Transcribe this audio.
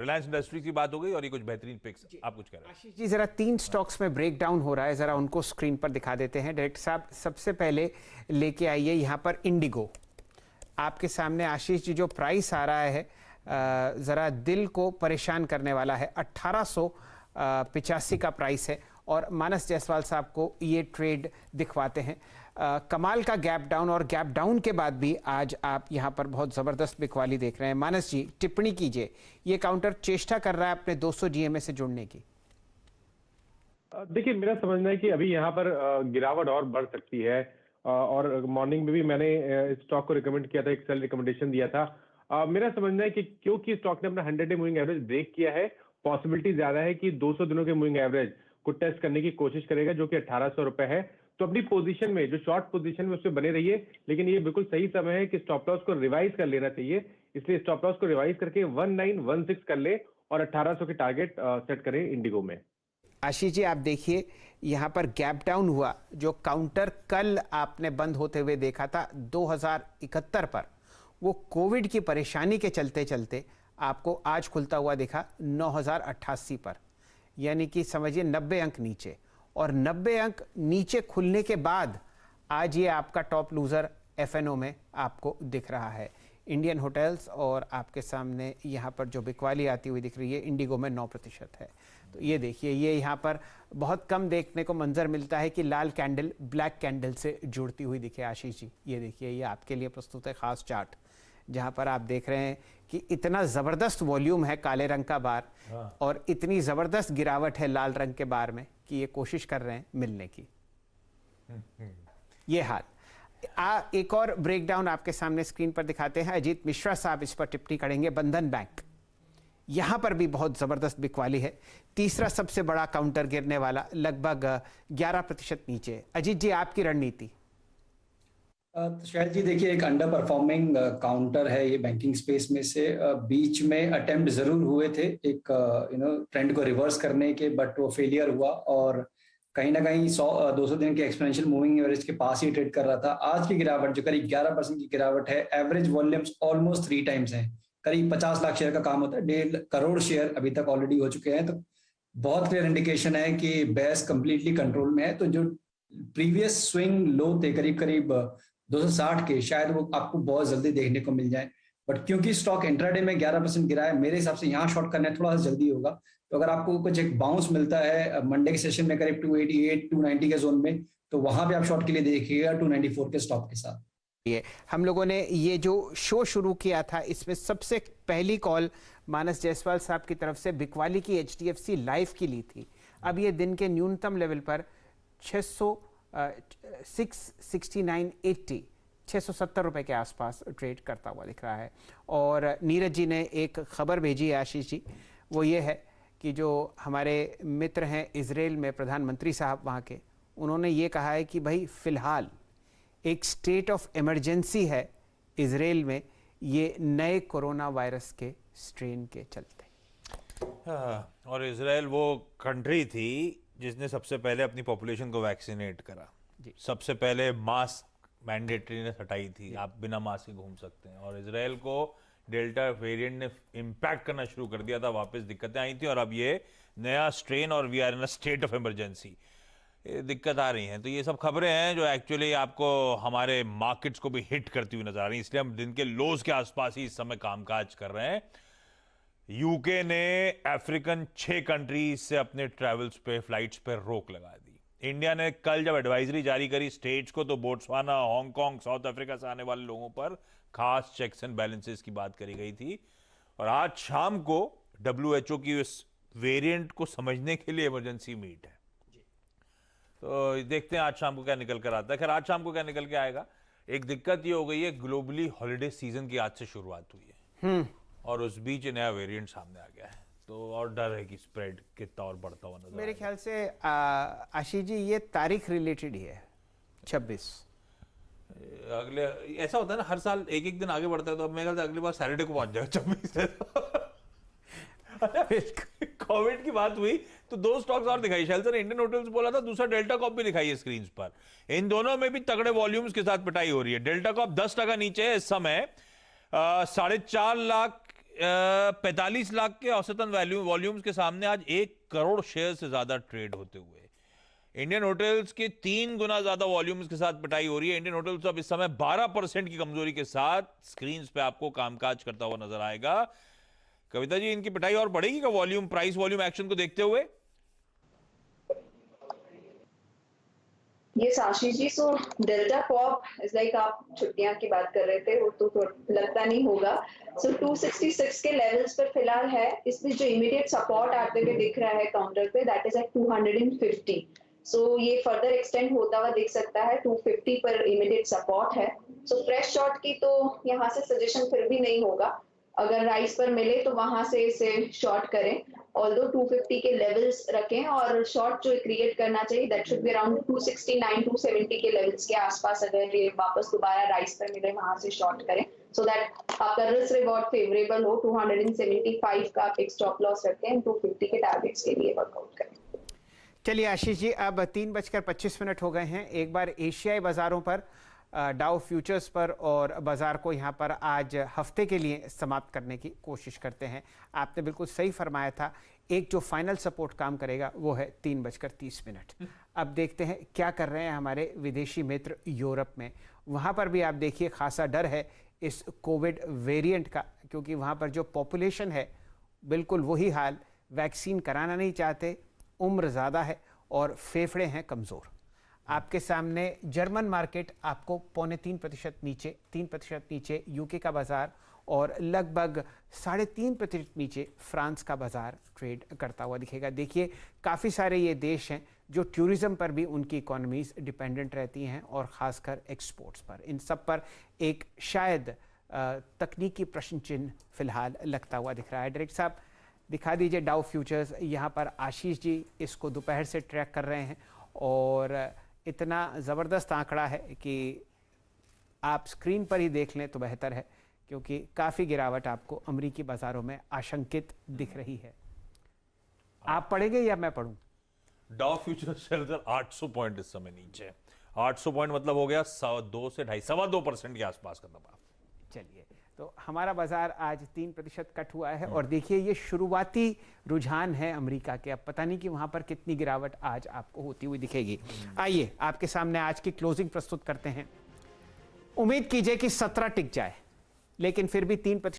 Reliance industries की बात हो गई और ये कुछ बेहतरीन पिक्स आप कुछ कह रहे हैं। आशीष जी, जरा 3 स्टॉक्स में ब्रेक डाउन हो रहा है, जरा उनको स्क्रीन पर दिखा देते हैं। डायरेक्टर साहब, सबसे पहले लेके आइए यहाँ पर इंडिगो। आपके सामने आशीष जी जो प्राइस आ रहा है ज़रा दिल को परेशान करने वाला है। 1885 का प्राइस है और मानस जायसवाल साहब को ये ट्रेड दिखवाते हैं। कमाल का गैप डाउन, और गैप डाउन के बाद भी आज आप यहाँ पर बहुत ज़बरदस्त बिकवाली देख रहे हैं। मानस जी, टिप्पणी कीजिए, ये काउंटर चेष्टा कर रहा है अपने 200 जीएमए से जुड़ने की। देखिए, मेरा समझना है कि अभी यहाँ पर गिरावट और बढ़ सकती है और मॉर्निंग में भी मैंने इस स्टॉक को रिकमेंड किया था, एक सेल रिकमेंडेशन दिया था। मेरा समझना है कि क्योंकि स्टॉक ने अपना 100 डे मूविंग एवरेज ब्रेक किया है, पॉसिबिलिटी ज्यादा है कि 200 दिनों के मूविंग एवरेज को टेस्ट करने की कोशिश करेगा, जो कि 1800 रुपए है। तो अपनी पोजीशन में, जो शॉर्ट पोजीशन में, उसमें बने रहिए, लेकिन ये बिल्कुल सही समय है कि स्टॉप लॉस को रिवाइज कर लेना चाहिए। इसलिए स्टॉप लॉस को रिवाइज करके 1916 कर ले और 1800 के टारगेट सेट करें इंडिगो में। आशीष जी, आप देखिए यहाँ पर गैप डाउन हुआ, जो काउंटर कल आपने बंद होते हुए देखा था 2071 पर, वो कोविड की परेशानी के चलते चलते आपको आज खुलता हुआ दिखा 9088 पर, यानी कि समझिए 90 अंक नीचे। और 90 अंक नीचे खुलने के बाद आज ये आपका टॉप लूज़र एफएनओ में आपको दिख रहा है। इंडियन होटल्स, और आपके सामने यहाँ पर जो बिकवाली आती हुई दिख रही है इंडिगो में 9% है। तो ये देखिए, ये यहाँ पर बहुत कम देखने को मंजर मिलता है कि लाल कैंडल ब्लैक कैंडल से जुड़ती हुई दिखे। आशीष जी, ये देखिए, ये आपके लिए प्रस्तुत है खास चार्ट, जहाँ पर आप देख रहे हैं कि इतना ज़बरदस्त वॉल्यूम है काले रंग का बार और इतनी ज़बरदस्त गिरावट है लाल रंग के बार में कि ये कोशिश कर रहे हैं मिलने की। ये हाल। एक और ब्रेकडाउन आपके सामने स्क्रीन पर दिखाते हैं। अजीत मिश्रा साहब इस पर टिप्पणी करेंगे। बंधन बैंक, यहां पर भी बहुत जबरदस्त बिकवाली है। तीसरा सबसे बड़ा काउंटर गिरने वाला, लगभग 11% नीचे। अजीत जी, आपकी रणनीति? शायद जी, देखिए, एक अंडर परफॉर्मिंग काउंटर है ये बैंकिंग स्पेस में से। बीच में अटेम्प्ट जरूर हुए थे एक ट्रेंड को रिवर्स करने के, बट वो फेलियर हुआ और कहीं ना कहीं 100-200 दिन के एक्सपोनेंशियल मूविंग एवरेज के पास ही ट्रेड कर रहा था। आज की गिरावट जो करीब 11% की गिरावट है, एवरेज वॉल्यूम्स ऑलमोस्ट 3 टाइम्स है। करीब 50 लाख शेयर का काम होता है, 1.5 करोड़ शेयर अभी तक ऑलरेडी हो चुके हैं। तो बहुत क्लियर इंडिकेशन है कि बेस कंप्लीटली कंट्रोल में है। तो जो प्रीवियस स्विंग लो थे करीब 260 के, शायद वो आपको बहुत जल्दी देखने को मिल जाए। बट क्योंकि स्टॉक इंट्राडे में 11% गिरा है, मेरे हिसाब से यहाँ शॉर्ट करना थोड़ा सा जल्दी होगा। तो अगर आपको कुछ एक बाउंस मिलता है मंडे के सेशन में करीब 288-290 के जोन में, तो वहां पे आप शॉर्ट के लिए देखिएगा 294 के स्टॉप के साथ। ये हम लोगों ने ये जो शो शुरू किया था, इसमें सबसे पहली कॉल मानस जायसवाल साहब की तरफ से बिकवाली की HDFC लाइफ की ली थी। अब ये दिन के न्यूनतम लेवल पर 669.80, 670 रुपए के आसपास ट्रेड करता हुआ दिख रहा है। और नीरज जी ने एक खबर भेजी है आशीष जी, वो ये है कि जो हमारे मित्र हैं इजराइल में, प्रधानमंत्री साहब वहाँ के, उन्होंने ये कहा है कि भाई फ़िलहाल एक स्टेट ऑफ इमरजेंसी है इजराइल में, ये नए कोरोना वायरस के स्ट्रेन के चलते। और इजराइल वो कंट्री थी जिसने सबसे पहले अपनी पॉपुलेशन को वैक्सीनेट करा। सबसे पहले मास्क मैंडेटरी ने हटाई थी, आप बिना मास्क के घूम सकते हैं। और इजराइल को डेल्टा वेरिएंट ने इम्पैक्ट करना शुरू कर दिया था, वापस दिक्कतें आई थी और अब ये नया स्ट्रेन और we are in a state of emergency, दिक्कत आ रही हैं। तो ये सब खबरें हैं जो एक्चुअली आपको हमारे मार्केट्स को भी हिट करती हुई नजर आ रही हैं, इसलिए हम दिन के लोज के आसपास ही इस समय कामकाज कर रहे हैं। यूके ने अफ्रीकन 6 कंट्रीज से अपने ट्रैवल्स पे, फ्लाइट्स पे रोक लगा दी। इंडिया ने कल जब एडवाइजरी जारी करी स्टेट्स को, तो बोट्सवाना, हांगकांग, साउथ अफ्रीका से आने वाले लोगों पर खास चेक्स एंड बैलेंसेस की बात करी गई थी। और आज शाम को WHO की इस वेरिएंट को समझने के लिए इमरजेंसी मीट है। तो देखते हैं आज शाम को क्या निकल कर आता है। खैर, आज शाम को क्या निकल के आएगा, एक दिक्कत ये हो गई है, ग्लोबली हॉलिडे सीजन की आज से शुरुआत हुई है और उस बीच नया वेरिएंट सामने आ गया है, तो और डर है कि स्प्रेड कितना और बढ़ता हुआ नजर। मेरे ख्याल से आशीष जी, ये तारीख रिलेटेड ही है, 26 अगले। ऐसा होता है ना, हर साल एक एक दिन आगे बढ़ता है, तो अब मेरे ख्याल से अगली बार सैटरडे को पहुंच जाएगा 26 से। कोविड की बात हुई तो 2 स्टॉक्स और दिखाई, शेल्टर ने इंडियन होटल्स बोला था, दूसरा डेल्टा कॉप भी दिखाई है स्क्रीन पर। इन दोनों में भी तगड़े वॉल्यूम्स के साथ पिटाई हो रही है। डेल्टा कॉप 10% नीचे है इस समय, 4.5 लाख 45 लाख के औसतन वॉल्यूम्स के सामने आज 1 करोड़ शेयर से ज्यादा ट्रेड होते हुए इंडियन होटल्स के 3 गुना ज्यादा वॉल्यूम्स के साथ पिटाई हो रही है। इंडियन होटल्स अब इस समय 12% की कमजोरी के साथ स्क्रीन पे आपको कामकाज करता हुआ नजर आएगा। कविता जी, इनकी पिटाई और बढ़ेगी क्या वॉल्यूम प्राइस वॉल्यूम एक्शन को देखते हुए? ये Ashish ji, so Delta Corp is like, आप छुट्टियां की बात कर रहे थे, वो तो लगता नहीं होगा। सो 266 के लेवल्स पर फिलहाल है। इसमें जो इमीडिएट सपोर्ट आते हुए दिख रहा है काउंटर पे, दैट इज एट 250। सो ये फर्दर एक्सटेंड होता हुआ दिख सकता है। 250 पर इमीडिएट सपोर्ट है। सो फ्रेश शॉर्ट की तो यहाँ से सजेशन फिर भी नहीं होगा। अगर राइस पर मिले तो वहां से इसे शॉर्ट करें, ऑल्दो 250 के लेवल्स रखें, और शॉर्ट जो क्रिएट करना चाहिए दैट शुड बी अराउंड 269 270 के लेवल्स के आसपास। अगर ये वापस दोबारा राइस पर मिले वहां से शॉर्ट करें, सो दैट आपका रिस्क रिवॉर्ड फेवरेबल हो। 275 का आप एक स्टॉप लॉस रखें, 250 के टारगेट्स के लिए वर्कआउट करें। चलिए आशीष जी, अब 3:25 हो गए हैं। एक बार एशियाई बाजारों पर, डाउ फ्यूचर्स पर और बाजार को यहाँ पर आज हफ्ते के लिए समाप्त करने की कोशिश करते हैं। आपने बिल्कुल सही फरमाया था, एक जो फाइनल सपोर्ट काम करेगा वो है 3:30। अब देखते हैं क्या कर रहे हैं हमारे विदेशी मित्र यूरोप में। वहाँ पर भी आप देखिए खासा डर है इस कोविड वेरिएंट का, क्योंकि वहाँ पर जो पॉपुलेशन है बिल्कुल वही हाल, वैक्सीन कराना नहीं चाहते, उम्र ज़्यादा है और फेफड़े हैं कमज़ोर। आपके सामने जर्मन मार्केट आपको 3.25% नीचे, 3% नीचे यूके का बाजार, और लगभग 3.5% नीचे फ्रांस का बाजार ट्रेड करता हुआ दिखेगा। देखिए काफ़ी सारे ये देश हैं जो टूरिज़्म पर भी उनकी इकोनॉमीज़ डिपेंडेंट रहती हैं, और ख़ासकर एक्सपोर्ट्स पर। इन सब पर एक शायद तकनीकी प्रश्न चिन्ह फिलहाल लगता हुआ दिख रहा है। डायरेक्टर साहब दिखा दीजिए डाउ फ्यूचर्स। यहाँ पर आशीष जी इसको दोपहर से ट्रैक कर रहे हैं, और इतना ज़बरदस्त आंकड़ा है कि आप स्क्रीन पर ही देख लें तो बेहतर है, क्योंकि काफ़ी गिरावट आपको अमेरिकी बाज़ारों में आशंकित दिख रही है। आप पढ़ेंगे या मैं पढ़ूं? डाउ फ्यूचर्स 800 पॉइंट इस समय नीचे। 800 पॉइंट मतलब हो गया 2 से 2.5% के आसपास का दबाव। चलिए, तो हमारा बाजार आज 3% कट हुआ है, और देखिए ये शुरुआती रुझान है अमेरिका के। अब पता नहीं कि वहां पर कितनी गिरावट आज आपको होती हुई दिखेगी। आइए आपके सामने आज की क्लोजिंग प्रस्तुत करते हैं। उम्मीद कीजिए कि 17 टिक जाए, लेकिन फिर भी 3%